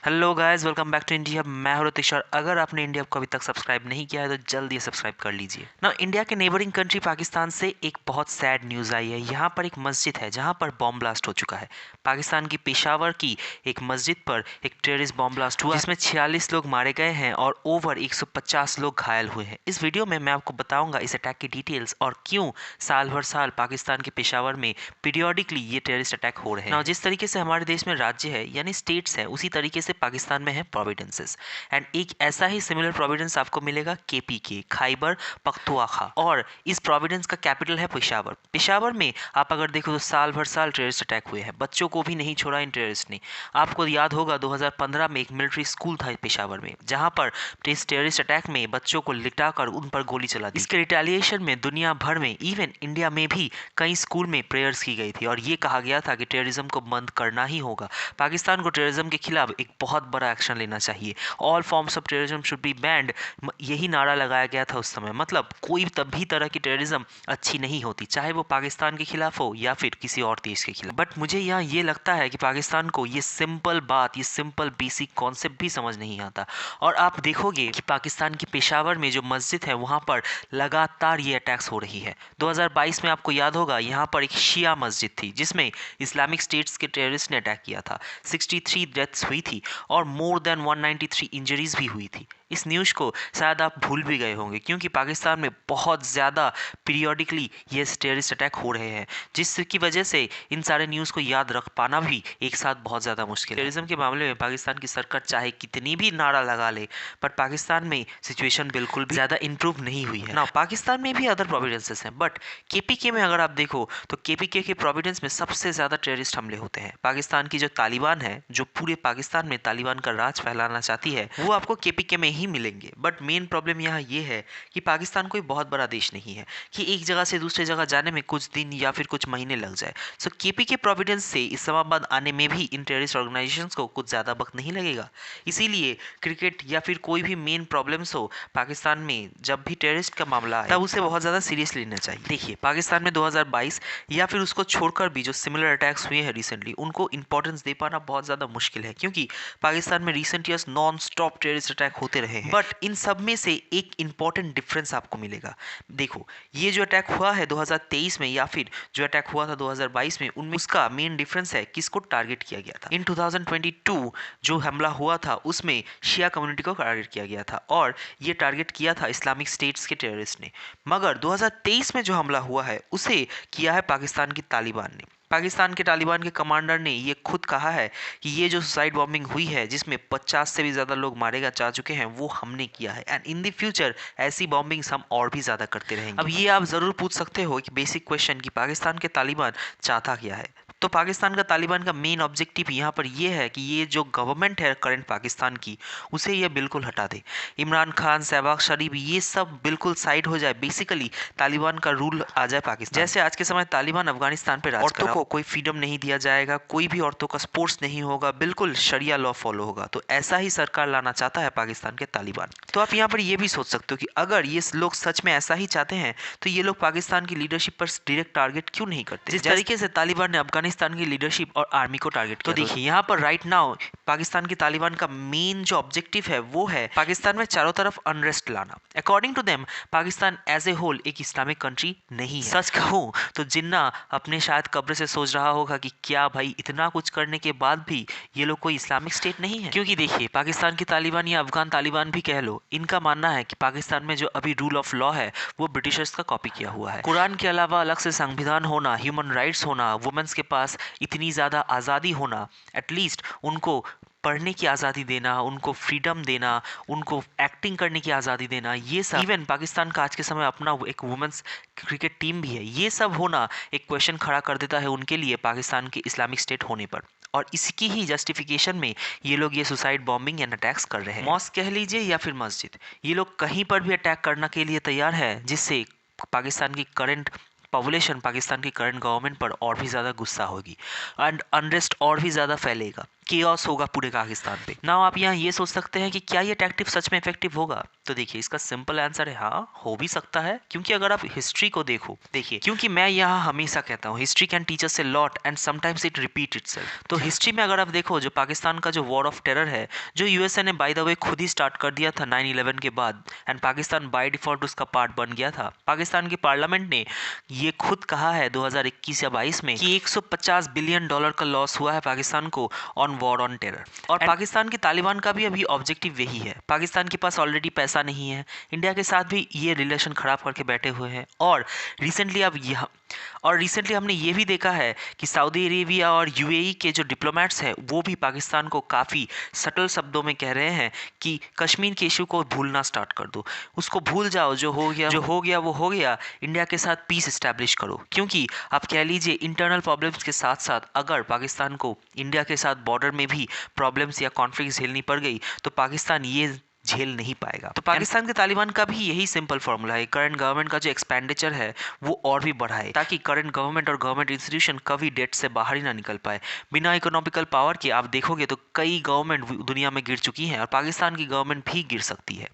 Hello guys, welcome back to India. मैं हूं ऋतिक और अगर आपने इंडिया को अभी तक सब्सक्राइब नहीं किया है तो जल्दी सब्सक्राइब कर लीजिए ना। इंडिया के नेबरिंग कंट्री पाकिस्तान से एक बहुत सैड न्यूज़ आई है। यहाँ पर एक मस्जिद है जहाँ पर बॉम्ब ब्लास्ट हो चुका है। पाकिस्तान की पेशावर की एक मस्जिद पर एक टेररिस्ट बॉम्ब ब्लास्ट हुआ जिसमें 46 लोग मारे गए हैं और ओवर 150 लोग घायल हुए हैं। इस वीडियो में मैं आपको बताऊंगा इस अटैक की डिटेल्स और क्यों साल भर साल पाकिस्तान के पेशावर में पीरियोडिकली ये टेररिस्ट अटैक हो रहे हैं। जिस तरीके से हमारे देश में राज्य है यानी स्टेट्स है, उसी तरीके से पाकिस्तान में है प्रोविडेंसेस। एंड एक ऐसा ही सिमिलर प्रोविडेंस आपको मिलेगा केपीके, खैबर पख्तूनख्वा, और इस प्रोविडेंस का कैपिटल है पेशावर। पेशावर में आप अगर देखो तो साल भर साल टेररिस्ट अटैक हुए हैं, बच्चों को भी नहीं छोड़ा इन टेररिस्ट ने। आपको याद होगा 2015 में एक मिलिट्री स्कूल था पेशावर में जहां पर इस टेररिस्ट अटैक में बच्चों को लिटाकर उन पर गोली चला दी। इसके रिटेलिएशन में दुनिया भर में इवन इंडिया में भी कई स्कूल में प्रेयर्स की गई थी और ये कहा गया था कि टेररिज्म को बंद करना ही होगा। पाकिस्तान को टेररिज्म के खिलाफ एक बहुत बड़ा एक्शन लेना चाहिए। All forms of terrorism should be band, यही नारा लगाया गया था उस समय। मतलब कोई तभी तरह की टेररिज्म अच्छी नहीं होती, चाहे वो पाकिस्तान के खिलाफ हो या फिर किसी और देश के खिलाफ। बट मुझे यहाँ ये लगता है कि पाकिस्तान को ये सिंपल बात, ये सिंपल बेसिक कॉन्सेप्ट भी समझ नहीं आता। और आप देखोगे कि पाकिस्तान की पेशावर में जो मस्जिद है वहाँ पर लगातार ये अटैक्स हो रही है। 2022 में आपको याद होगा यहाँ पर एक शिया मस्जिद थी जिसमें इस्लामिक स्टेट्स के टेररिस्ट ने अटैक किया था। 63 डेथ्स हुई थी और मोर देन 193 इंजरीज भी हुई थी। इस न्यूज़ को शायद आप भूल भी गए होंगे क्योंकि पाकिस्तान में बहुत ज़्यादा पीरियोडिकली ये टेररिस्ट अटैक हो रहे हैं, जिसकी वजह से इन सारे न्यूज़ को याद रख पाना भी एक साथ बहुत ज़्यादा मुश्किल है। टेररिज्म के मामले में पाकिस्तान की सरकार चाहे कितनी भी नारा लगा ले, पर पाकिस्तान में सिचुएशन बिल्कुल भी ज़्यादा इंप्रूव नहीं हुई है ना। पाकिस्तान में भी अदर प्रोविडेंसेस हैं, बट केपीके में अगर आप देखो तो केपीके के प्रोविडेंस में सबसे ज़्यादा टेररिस्ट हमले होते हैं। पाकिस्तान की जो तालिबान है, जो पूरे पाकिस्तान में तालिबान का राज फैलाना चाहती है, वो आपको केपीके में ही मिलेंगे। बट मेन प्रॉब्लम यहाँ ये है कि पाकिस्तान कोई बहुत बड़ा देश नहीं है कि एक जगह से दूसरी जगह जाने में कुछ दिन या फिर कुछ महीने लग जाए। सो केपीके प्रोविडेंस से इस्लामाबाद आने में भी इन टेररिस्ट ऑर्गेनाइजेशंस को कुछ ज़्यादा वक्त नहीं लगेगा। इसीलिए क्रिकेट या फिर कोई भी मेन प्रॉब्लम्स हो पाकिस्तान में, जब भी टेररिस्ट का मामला आए तब उसे बहुत ज़्यादा सीरियसली लेना चाहिए। देखिए पाकिस्तान में 2022 या फिर उसको छोड़कर भी जो सिमिलर अटैक्स हुए हैं रिसेंटली, उनको इंपॉर्टेंस दे पाना बहुत ज़्यादा मुश्किल है क्योंकि पाकिस्तान में recent years non stop terrorist attack होते रहे हैं। बट इन सब में से एक इंपॉर्टेंट डिफरेंस आपको मिलेगा। देखो ये जो अटैक हुआ है 2023 में या फिर जो अटैक हुआ था 2022 में, उनमें उसका मेन डिफरेंस है किसको टारगेट किया गया था। इन 2022 जो हमला हुआ था उसमें शिया कम्युनिटी को टारगेट किया गया था और ये टारगेट किया था इस्लामिक स्टेट्स के टेररिस्ट ने। मगर 2023 में जो हमला हुआ है उसे किया है पाकिस्तान की तालिबान ने। पाकिस्तान के तालिबान के कमांडर ने ये खुद कहा है कि ये जो सुसाइड बॉम्बिंग हुई है जिसमें 50 से भी ज़्यादा लोग मारे जा चुके हैं, वो हमने किया है एंड इन द फ्यूचर ऐसी बॉम्बिंग्स हम और भी ज़्यादा करते रहेंगे। अब ये आप ज़रूर पूछ सकते हो कि बेसिक क्वेश्चन कि पाकिस्तान के तालिबान चाहता क्या है। तो पाकिस्तान का तालिबान का मेन ऑब्जेक्टिव यहाँ पर ये है कि ये जो गवर्नमेंट है करंट पाकिस्तान की, उसे ये बिल्कुल हटा दे। इमरान खान, शहबाज शरीफ, ये सब बिल्कुल साइड हो जाए। बेसिकली तालिबान का रूल आ जाए पाकिस्तान। जैसे आज के समय तालिबान अफगानिस्तान पे राज कर रहा है। औरतों को कोई फ्रीडम नहीं दिया जाएगा, कोई भी औरतों का स्पोर्ट्स नहीं होगा, बिल्कुल शरिया लॉ फॉलो होगा। तो ऐसा ही सरकार लाना चाहता है पाकिस्तान के तालिबान। तो आप यहाँ पर ये भी सोच सकते हो कि अगर ये लोग सच में ऐसा ही चाहते हैं तो ये लोग पाकिस्तान की लीडरशिप पर डायरेक्ट टारगेट क्यों नहीं करते, जिस तरीके से तालिबान ने अफगानिस्तान की लीडरशिप और आर्मी को टारगेट किया। तो देखिए यहाँ पर राइट नाउ पाकिस्तान की तालिबान का मेन जो ऑब्जेक्टिव है वो है पाकिस्तान में चारों तरफ अनरेस्ट लाना। According to them Pakistan as a whole एक इस्लामिक कंट्री नहीं है। सच कहूँ तो जिन्ना अपने शायद कब्र से सोच रहा होगा कि क्या भाई इतना कुछ करने के बाद भी ये लोग कोई इस्लामिक स्टेट नहीं है। क्योंकि देखिए पाकिस्तान की तालिबान या अफगान तालिबान भी कह लो, इनका मानना है कि पाकिस्तान में जो अभी रूल ऑफ लॉ है वो ब्रिटिशर्स का कॉपी किया हुआ है। कुरान के अलावा अलग से संविधान होना, ह्यूमन राइट्स होना, वुमेन्स के पास इतनी ज़्यादा आज़ादी होना, एटलीस्ट उनको पढ़ने की आज़ादी देना, उनको फ्रीडम देना, उनको एक्टिंग करने की आज़ादी देना, ये सब, इवन पाकिस्तान का आज के समय अपना एक वुमेन्स क्रिकेट टीम भी है, ये सब होना एक क्वेश्चन खड़ा कर देता है उनके लिए पाकिस्तान के इस्लामिक स्टेट होने पर। और इसकी ही जस्टिफिकेशन में ये लोग ये सुसाइड बॉम्बिंग एंड अटैक्स कर रहे हैं। मॉस्क कह लीजिए या फिर मस्जिद, ये लोग कहीं पर भी अटैक करने के लिए तैयार है, जिससे पाकिस्तान की करंट पॉपुलेशन, पाकिस्तान की करंट गवर्नमेंट पर और भी ज़्यादा गुस्सा होगी एंड अनरेस्ट और भी ज़्यादा फैलेगा। केओस होगा पूरे पाकिस्तान पे। नाउ आप यहाँ ये सोच सकते हैं कि क्या ये टैक्टिव सच में इफेक्टिव होगा? तो देखिए इसका सिंपल आंसर है हाँ, हो भी सकता है, क्योंकि अगर आप हिस्ट्री को देखो, देखिए क्योंकि मैं यहाँ हमेशा कहता हूँ history can teach us a lot and sometimes it repeat itself. तो हिस्ट्री में अगर आप देखो जो पाकिस्तान का जो वॉर ऑफ टेरर है, जो यूएसए ने बाय द वे खुद ही स्टार्ट कर दिया था 9/11 के बाद, एंड पाकिस्तान बाय डिफॉल्ट उसका पार्ट बन गया था। पाकिस्तान की पार्लियामेंट ने ये खुद कहा है 2021 या 22 में कि $150 बिलियन का लॉस हुआ है पाकिस्तान को ऑन वॉर ऑन टेरर। और पाकिस्तान के तालिबान का भी अभी ऑब्जेक्टिव यही है। पाकिस्तान के पास ऑलरेडी पैसा नहीं है, इंडिया के साथ भी ये रिलेशन खराब करके बैठे हुए हैं। और रिसेंटली हमने ये भी देखा है कि सऊदी अरेबिया और यूएई के जो डिप्लोमेट्स हैं वो भी पाकिस्तान को काफ़ी सटल शब्दों में कह रहे हैं कि कश्मीर के इशू को भूलना स्टार्ट कर दो, उसको भूल जाओ, जो हो गया वो हो गया, इंडिया के साथ पीस इस्टेब्लिश करो। क्योंकि आप कह लीजिए इंटरनल प्रॉब्लम्स के साथ साथ अगर पाकिस्तान को इंडिया के साथ बॉर्डर में भी प्रॉब्लम्स या कॉन्फ्लिक्ट झेलनी पड़ गई तो पाकिस्तान ये झेल नहीं पाएगा। तो पाकिस्तान के तालिबान का भी यही सिंपल फॉर्मूला है, करंट गवर्नमेंट का जो एक्सपेंडिचर है वो और भी बढ़ाए, ताकि करंट गवर्नमेंट और गवर्नमेंट इंस्टीट्यूशन कभी डेट से बाहर ही ना निकल पाए। बिना इकोनॉमिकल पावर के आप देखोगे तो कई गवर्नमेंट दुनिया में गिर चुकी हैं और पाकिस्तान की गवर्नमेंट भी गिर सकती है।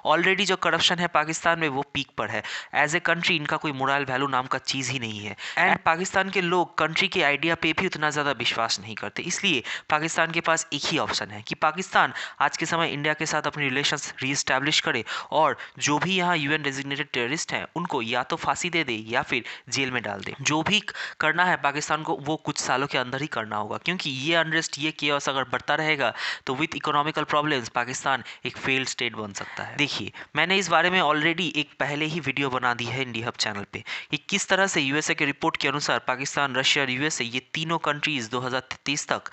ऑलरेडी जो करप्शन है पाकिस्तान में वो पीक पर है। एज ए कंट्री इनका कोई मोरल वैल्यू नाम का चीज़ ही नहीं है, एंड पाकिस्तान के लोग कंट्री के आइडिया पे भी उतना ज़्यादा विश्वास नहीं करते। इसलिए पाकिस्तान के पास एक ही ऑप्शन है कि पाकिस्तान आज के समय इंडिया के साथ अपनी रिलेशंस रीएस्टैब्लिश करे और जो भी यहाँ यूएन डेजिग्नेटेड टेररिस्ट हैं उनको या तो फांसी दे दे या फिर जेल में डाल दे। जो भी करना है पाकिस्तान को वो कुछ सालों के अंदर ही करना होगा, क्योंकि ये अनरेस्ट, ये केओस अगर बढ़ता रहेगा तो विद इकोनॉमिकल प्रॉब्लम्स पाकिस्तान एक फेल्ड स्टेट बन सकता है। देखिए मैंने इस बारे में ऑलरेडी एक पहले ही वीडियो बना दी है इंडी हब चैनल पे कि किस तरह से यूएसए के रिपोर्ट के अनुसार पाकिस्तान, रशिया और यूएसए ये तीनों कंट्रीज 2033 तक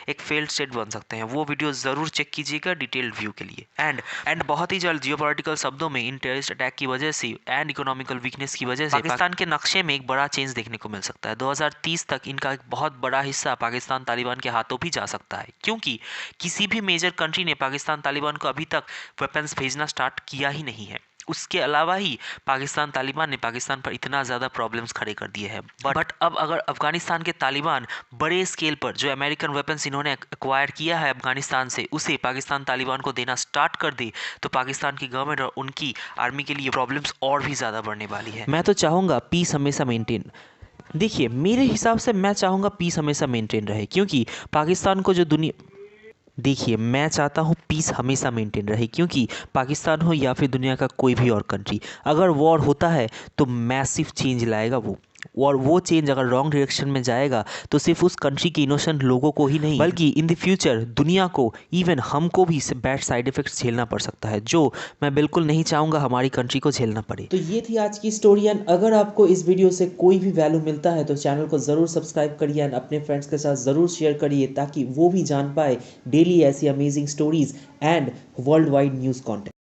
एक फेल्ड स्टेट बन सकते हैं। वो वीडियो जरूर चेक कीजिएगा डिटेल्ड व्यू के लिए। एंड बहुत ही जल्द जियोपॉलिटिकल शब्दों में इन टेररिस्ट अटैक की वजह से एंड इकोनॉमिकल वीकनेस की वजह से पाकिस्तान के नक्शे में एक बड़ा चेंज देखने को मिल सकता है। 2030 तक इनका एक बहुत बड़ा हिस्सा पाकिस्तान तालिबान के हाथों भी जा सकता है, क्योंकि किसी भी मेजर कंट्री ने पाकिस्तान तालिबान को अभी तक वेपन्स भेजना स्टार्ट किया ही नहीं है। उसके अलावा ही पाकिस्तान तालिबान ने पाकिस्तान पर इतना ज़्यादा प्रॉब्लम्स खड़े कर दिए हैं। बट अब अगर अफगानिस्तान के तालिबान बड़े स्केल पर जो अमेरिकन वेपन्स इन्होंने एक्वायर किया है अफगानिस्तान से उसे पाकिस्तान तालिबान को देना स्टार्ट कर दे तो पाकिस्तान की गवर्नमेंट और उनकी आर्मी के लिए प्रॉब्लम्स और भी ज़्यादा बढ़ने वाली है। मैं तो चाहूँगा पीस हमेशा मेंटेन, देखिए मेरे हिसाब से मैं चाहूँगा पीस हमेशा मेंटेन रहे, क्योंकि पाकिस्तान को जो देखिए मैं चाहता हूँ पीस हमेशा मेंटेन रहे, क्योंकि पाकिस्तान हो या फिर दुनिया का कोई भी और कंट्री, अगर वॉर होता है तो मैसिव चेंज लाएगा वो, और वो चेंज अगर रॉन्ग डायरेक्शन में जाएगा तो सिर्फ उस कंट्री के इनोसेंट लोगों को ही नहीं बल्कि इन द फ्यूचर दुनिया को, इवन हमको भी इससे बैड साइड इफेक्ट्स झेलना पड़ सकता है, जो मैं बिल्कुल नहीं चाहूँगा हमारी कंट्री को झेलना पड़े। तो ये थी आज की स्टोरी, एंड अगर आपको इस वीडियो से कोई भी वैल्यू मिलता है तो चैनल को ज़रूर सब्सक्राइब करिए एंड अपने फ्रेंड्स के साथ ज़रूर शेयर करिए, ताकि वो भी जान पाए डेली ऐसी amazing stories and world wide news content.